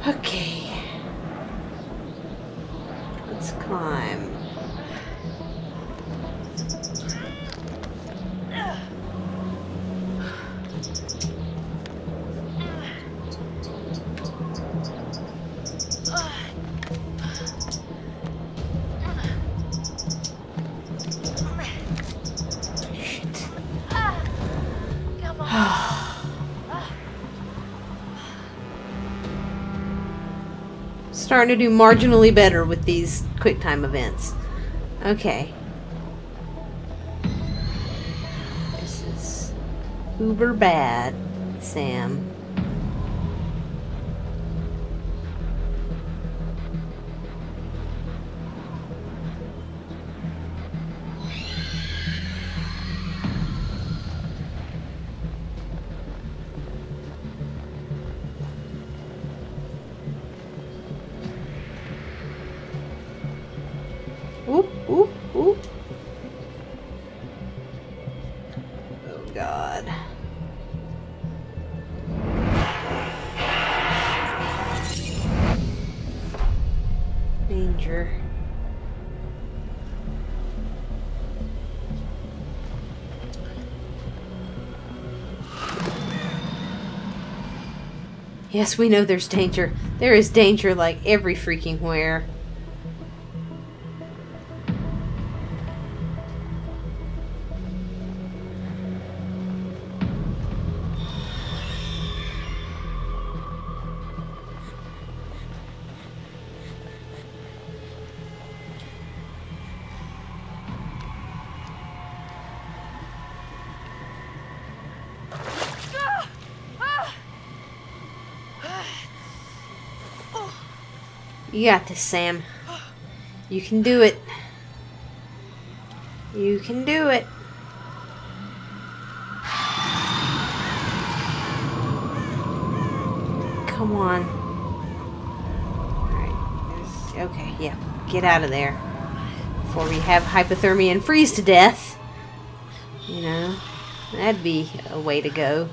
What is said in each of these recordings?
Okay. Let's climb. Starting to do marginally better with these quick time events. Okay. This is uber bad, Sam. Oop, oop, oop. Oh, God. Danger. Yes, we know there's danger. There is danger like every freaking where. You got this, Sam. You can do it. You can do it. Come on. Alright. Okay, yeah. Get out of there. Before we have hypothermia and freeze to death. You know, that'd be a way to go.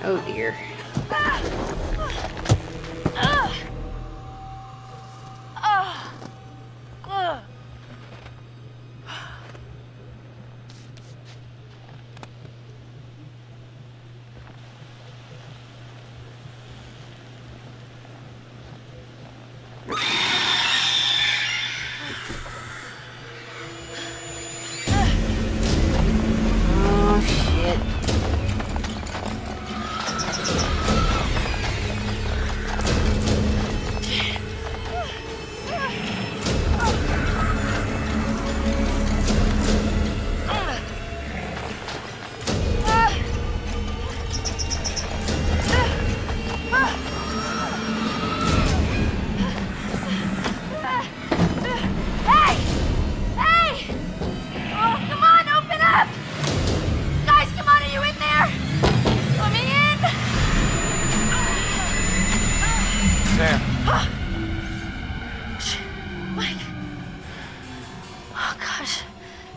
Oh dear.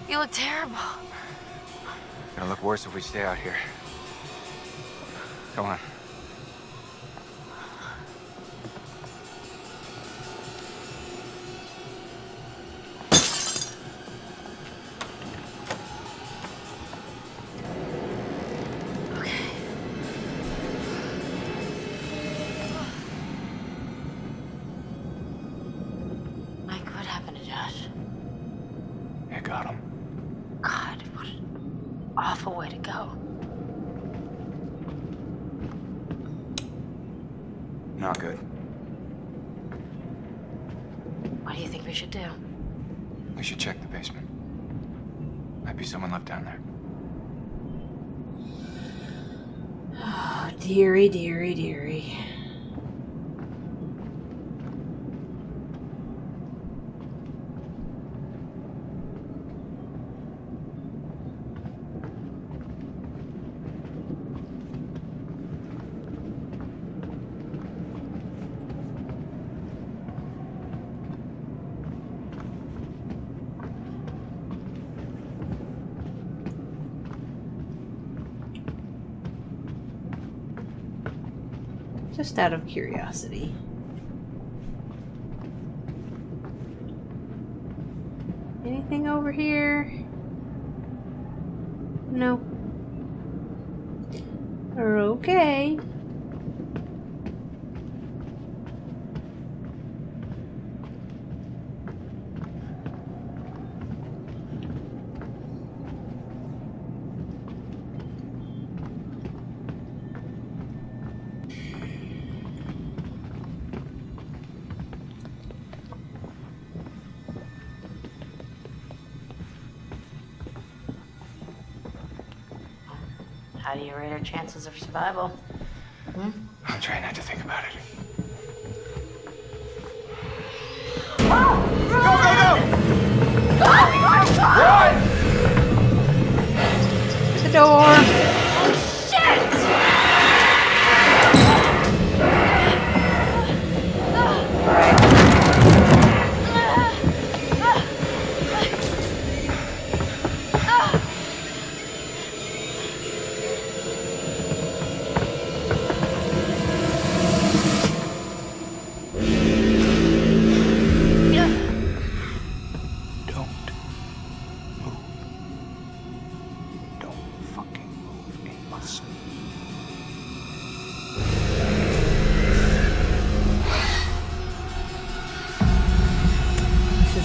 You look terrible. It'll look worse if we stay out here. Come on. Awful way to go. Not good. What do you think we should do? We should check the basement. Might be someone left down there. Oh, dearie, dearie, dearie. Just out of curiosity. Anything over here? No. Okay. How do you rate our chances of survival? Hmm? I'm trying not to think about it. The door.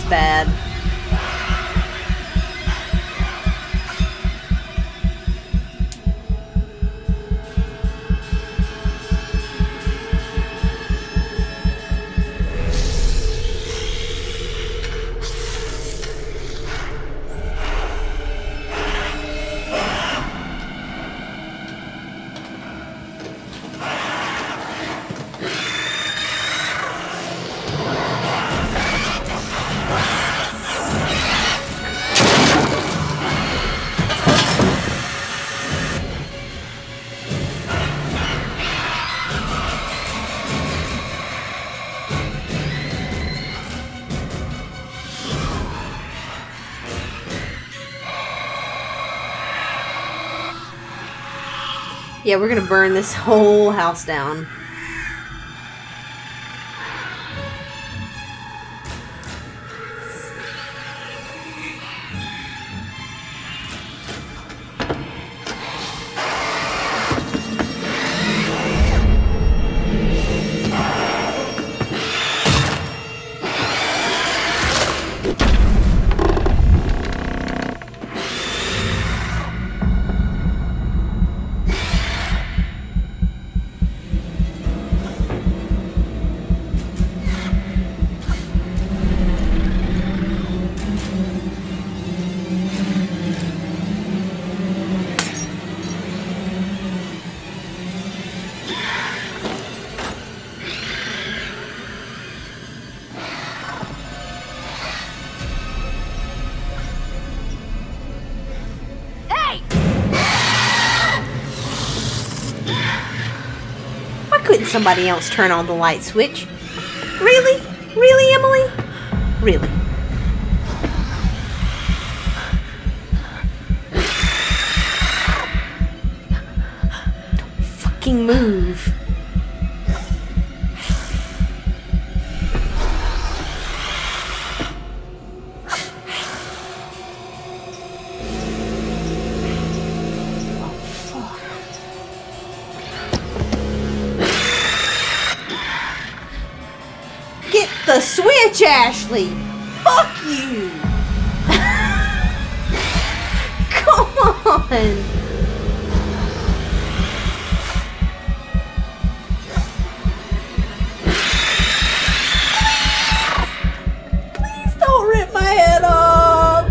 Bad. Yeah, we're gonna burn this whole house down. Couldn't somebody else turn on the light switch? Really? Really, Emily? Really? Don't fucking move. The switch, Ashley! Fuck you! Come on! Please don't rip my head off!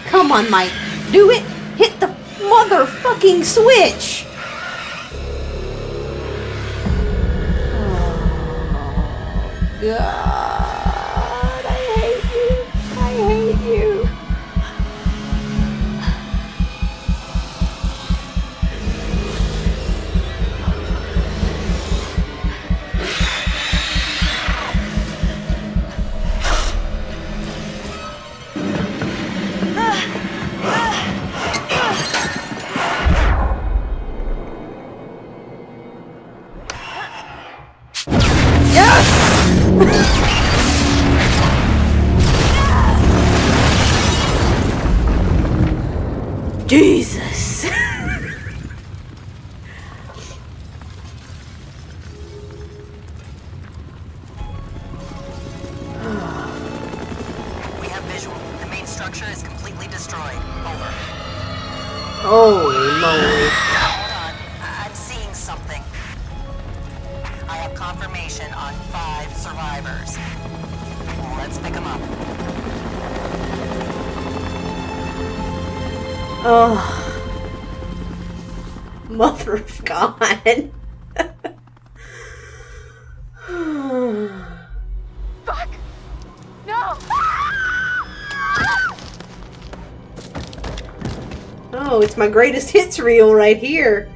Come on, Mike. Do it. Hit the motherfucking switch. Oh, God. I hate you. I hate you. Jesus. We have visual. The main structure is completely destroyed. Over. Holy moly. Hold on. I'm seeing something. I have confirmation on 5 survivors. Let's pick them up. Oh. Mother of God. Fuck! No! Oh, it's my greatest hits reel right here.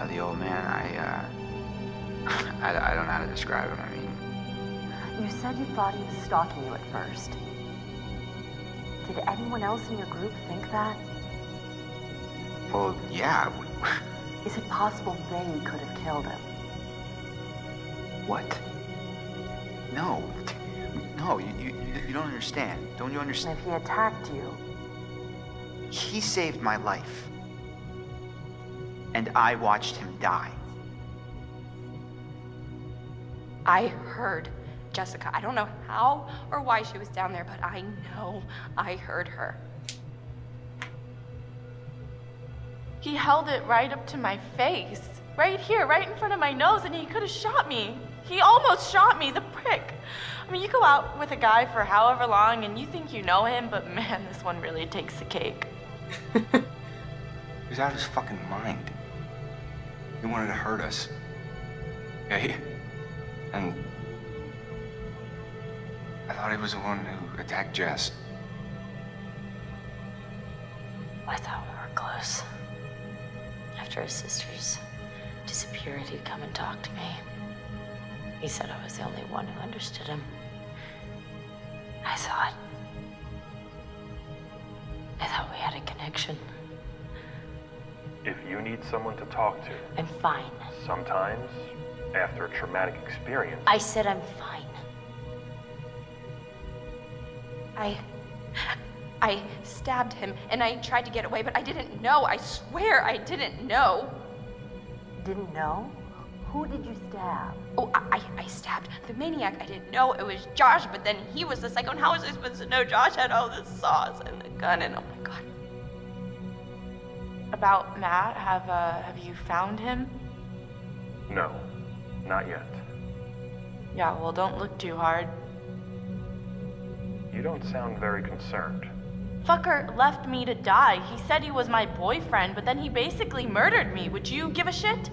The old man, I don't know how to describe him. I mean, You said you thought he was stalking you at first. Did anyone else in your group think that? well, yeah. Is it possible they could have killed him? What? No. No, you don't understand. Don't you And understand? if he attacked you, He saved my life. And I watched him die. I heard Jessica. I don't know how or why she was down there, but I know I heard her. He held it right up to my face. Right here, right in front of my nose, and he could have shot me. He almost shot me, the prick. I mean, you go out with a guy for however long and you think you know him, but man, this one really takes the cake. He's out of his fucking mind. He wanted to hurt us. Yeah, and I thought he was the one who attacked Jess. I thought we were close. After his sisters disappeared, he'd come and talk to me. He said I was the only one who understood him. I thought we had a connection. If you need someone to talk to, I'm fine. sometimes, after a traumatic experience, I said I'm fine. I stabbed him and I tried to get away, but I didn't know. I swear I didn't know. didn't know? Who did you stab? Oh, I stabbed the maniac. I didn't know it was Josh, but then he was the psycho. And how was I supposed to know Josh had all the sauce and the gun and oh my God. About Matt, have you found him? no, not yet. Yeah, well, don't look too hard. You don't sound very concerned. Fucker left me to die. He said he was my boyfriend, but then he basically murdered me. Would you give a shit?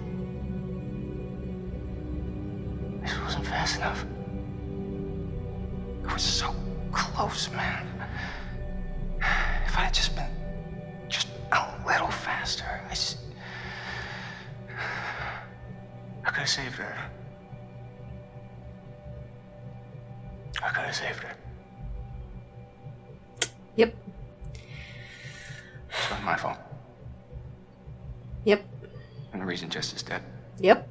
This wasn't fast enough. It was so close, man. If I had just been a little faster, I could have saved her. I could have saved her. Yep. It's not my fault. Yep. And the reason Jess is dead. Yep.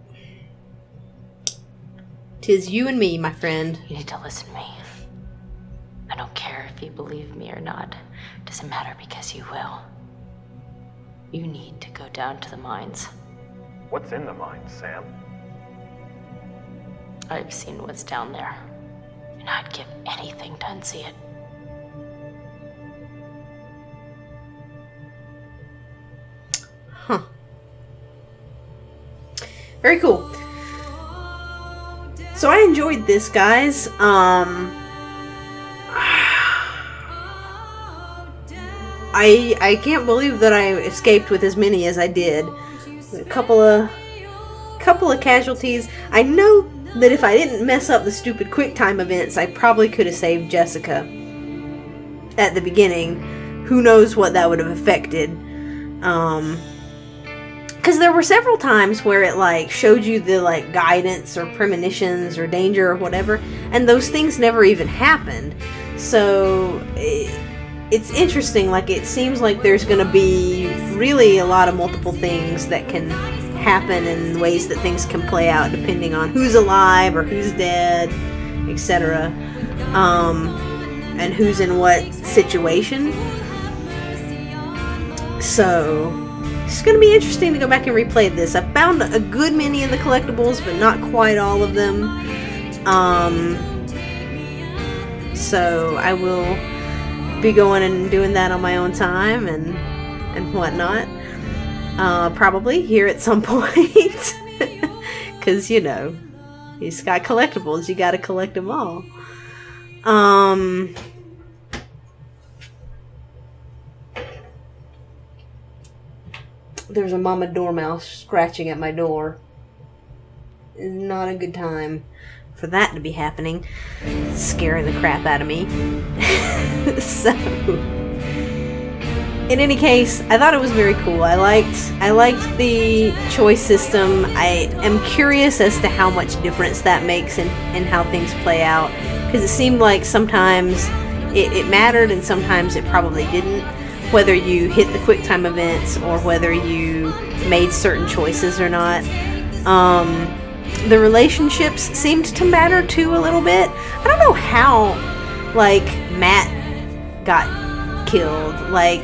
'Tis you and me, my friend. You need to listen to me. I don't care if you believe me or not. Doesn't matter because you will. You need to go down to the mines. What's in the mine, Sam? I've seen what's down there, and I'd give anything to unsee it. Huh. Very cool. So I enjoyed this, guys. I can't believe that I escaped with as many as I did. A couple of casualties. I know that if I didn't mess up the stupid QuickTime events, I probably could have saved Jessica at the beginning. Who knows what that would have affected. because there were several times where it like showed you the like guidance or premonitions or danger or whatever, and those things never even happened. So it's interesting. Like, it seems like there's going to be really a lot of multiple things that can happen and ways that things can play out depending on who's alive or who's dead, etc. And who's in what situation. So it's going to be interesting to go back and replay this. I found a good many of the collectibles, but not quite all of them. So I will be going and doing that on my own time and whatnot. Probably here at some point. Because, you know, he's got collectibles. You got to collect them all. There's a mama dormouse scratching at my door. Not a good time for that to be happening. Scaring the crap out of me. So, in any case, I thought it was very cool. I liked the choice system. I am curious as to how much difference that makes in how things play out. Because it seemed like sometimes it mattered and sometimes it probably didn't. Whether you hit the QuickTime events or whether you made certain choices or not. The relationships seemed to matter too a little bit. I don't know how, like, Matt got killed. Like,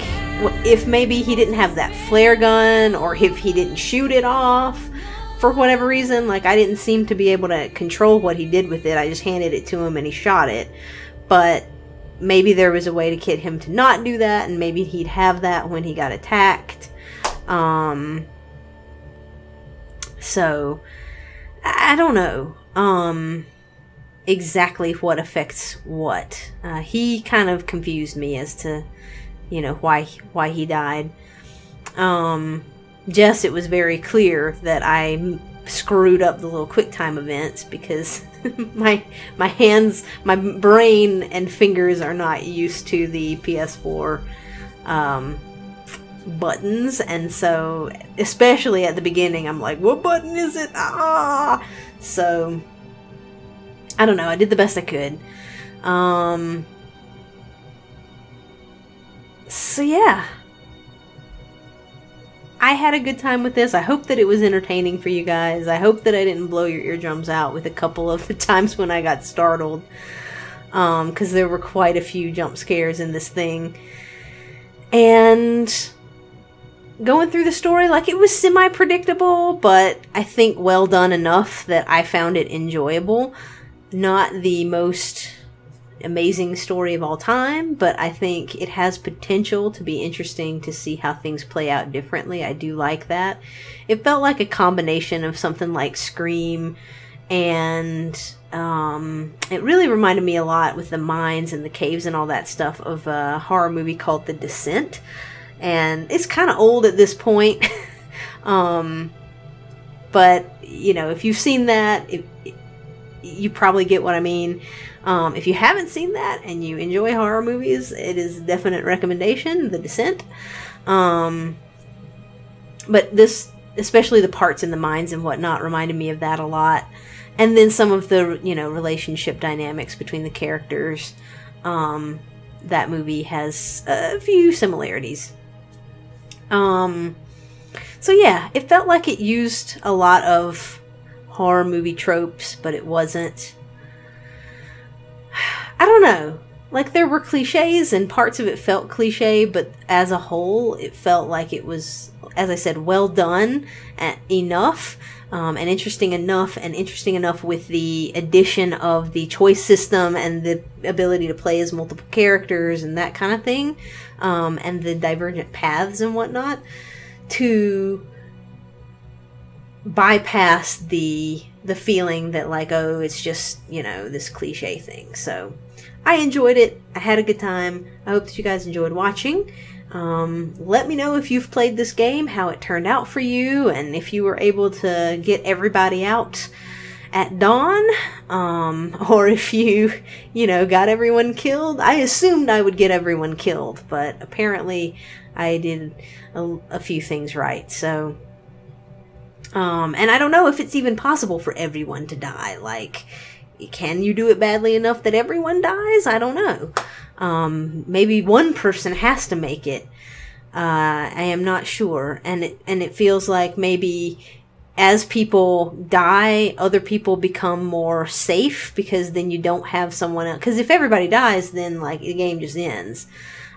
if maybe he didn't have that flare gun, or if he didn't shoot it off for whatever reason. Like, I didn't seem to be able to control what he did with it. I just handed it to him and he shot it. But maybe there was a way to get him to not do that, and maybe he'd have that when he got attacked. So, I don't know exactly what affects what. He kind of confused me as to, you know, why he died. Jess, it was very clear that I screwed up the little QuickTime events because my hands, my brain and fingers are not used to the PS4 buttons, and so especially at the beginning I'm like, what button is it? So I don't know, I did the best I could. So yeah, I had a good time with this. I hope that it was entertaining for you guys. I hope that I didn't blow your eardrums out with a couple of the times when I got startled. Because there were quite a few jump scares in this thing. And going through the story, like, it was semi-predictable, but I think well done enough that I found it enjoyable. Not the most amazing story of all time, but I think it has potential to be interesting to see how things play out differently. I do like that. It felt like a combination of something like Scream, and it really reminded me a lot, with the mines and the caves and all that stuff, of a horror movie called The Descent. And it's kind of old at this point. But, you know, if you've seen that, you probably get what I mean. If you haven't seen that and you enjoy horror movies, it is a definite recommendation, The Descent. But this, especially the parts in the mines and whatnot, reminded me of that a lot. And then some of the, you know, relationship dynamics between the characters. That movie has a few similarities. So yeah, it felt like it used a lot of horror movie tropes, but it wasn't. I don't know. Like, there were cliches and parts of it felt cliche, but as a whole, it felt like it was, as I said, well done enough, and interesting enough with the addition of the choice system and the ability to play as multiple characters and that kind of thing, and the divergent paths and whatnot, to bypass the feeling that, like, oh, it's just, you know, this cliche thing. So I enjoyed it. I had a good time. I hope that you guys enjoyed watching. Let me know if you've played this game, how it turned out for you, and if you were able to get everybody out at dawn, or if you know, got everyone killed. I assumed I would get everyone killed, but apparently I did a few things right. So And I don't know if it's even possible for everyone to die. Like, can you do it badly enough that everyone dies? I don't know. Maybe one person has to make it. I am not sure. And it feels like maybe as people die, other people become more safe, because then you don't have someone else. Because if everybody dies, then like the game just ends,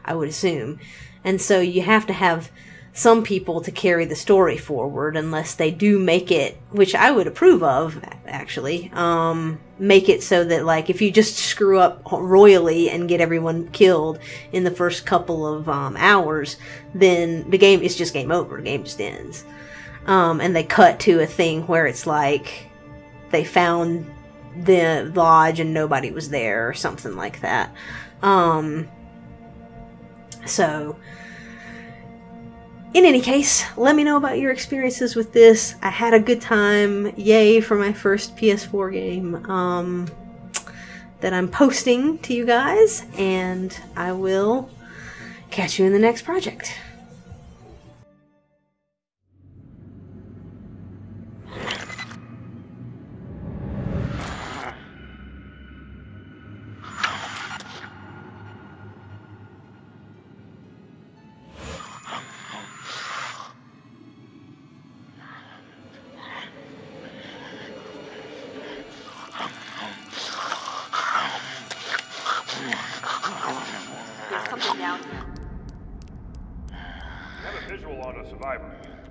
I would assume. And so you have to have some people to carry the story forward, unless they do make it, which I would approve of, actually, make it so that, like, if you just screw up royally and get everyone killed in the first couple of hours, then the game is just game over. The game just ends. And they cut to a thing where it's like they found the lodge and nobody was there, or something like that. So, in any case, let me know about your experiences with this. I had a good time. Yay for my first PS4 game that I'm posting to you guys. And I will catch you in the next project.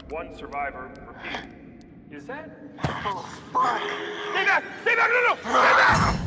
One survivor, repeat. Is that? Oh, fuck! Stay back! Stay back! No, no! Stay back!